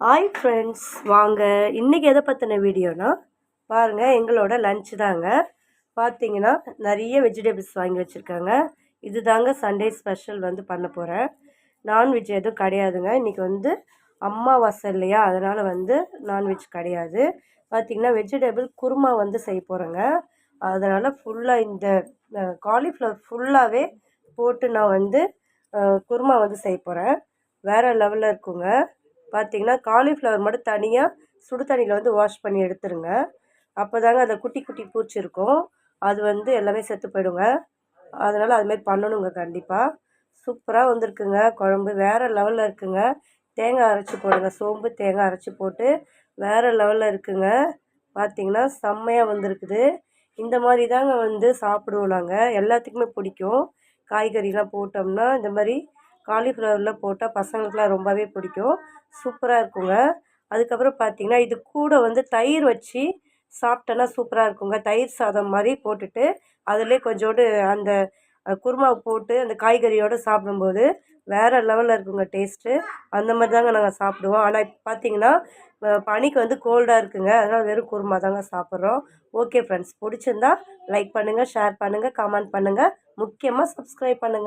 Hi friends, வாங்க இன்றைக்கி எதை பற்றின வீடியோனா பாருங்கள், எங்களோட லன்ச் தாங்க. பார்த்தீங்கன்னா நிறைய வெஜிடபிள்ஸ் வாங்கி வச்சுருக்காங்க. இது தாங்க சண்டே ஸ்பெஷல் பண்ண போகிறேன். நான்வெஜ் எதுவும் கிடையாதுங்க. இன்றைக்கி அமாவாசை இல்லையா, அதனால் நான்வெஜ் கிடையாது. பார்த்திங்கன்னா வெஜிடபிள் குருமா செய்ய போகிறேங்க. அதனால் ஃபுல்லாக இந்த காலிஃப்ளவர் ஃபுல்லாகவே போட்டு நான் குருமா செய்ய போகிறேன். வேறு லெவலில் இருக்குங்க. பார்த்திங்கன்னா காலிஃப்ளவர் மட்டும் தனியாக சுடு தண்ணியில் வாஷ் பண்ணி எடுத்துருங்க. அப்போ தாங்க அந்த குட்டி குட்டி பூச்சி இருக்கும், அது எல்லாமே செத்து போயிடுங்க. அதனால் அதுமாரி பண்ணணுங்க. கண்டிப்பாக சூப்பராக வந்திருக்குங்க. குழம்பு வேறு லெவலில் இருக்குங்க. தேங்காய் அரைச்சி போடுங்க, சோம்பு தேங்காய் அரைச்சி போட்டு வேறு லெவலில் இருக்குங்க. பார்த்திங்கன்னா செம்மையாக வந்திருக்குது. இந்த மாதிரி தாங்க சாப்பிடுவோம் நாங்கள். எல்லாத்துக்குமே பிடிக்கும். காய்கறிலாம் போட்டோம்னா இந்த மாதிரி காலிஃப்ளவரில் போட்டால் பசங்களுக்குலாம் ரொம்பவே பிடிக்கும். சூப்பராக இருக்குங்க. அதுக்கப்புறம் பார்த்திங்கன்னா இது கூட தயிர் வச்சு சாப்பிட்டோன்னா சூப்பராக இருக்குங்க. தயிர் சாதம் மாதிரி போட்டுட்டு அதிலே கொஞ்சோண்டு அந்த குருமாவை போட்டு அந்த காய்கறியோடு சாப்பிடும்போது வேறு லெவலில் இருக்குங்க டேஸ்ட்டு. அந்த மாதிரி தாங்க நாங்கள் சாப்பிடுவோம். ஆனால் இப்போ பார்த்திங்கன்னா பனிக்கு கோல்டாக இருக்குங்க. அதனால் வெறும் குருமா தாங்க சாப்பிட்றோம். ஓகே ஃப்ரெண்ட்ஸ், பிடிச்சிருந்தா லைக் பண்ணுங்கள், ஷேர் பண்ணுங்கள், கமெண்ட் பண்ணுங்கள், முக்கியமாக சப்ஸ்கிரைப் பண்ணுங்கள்.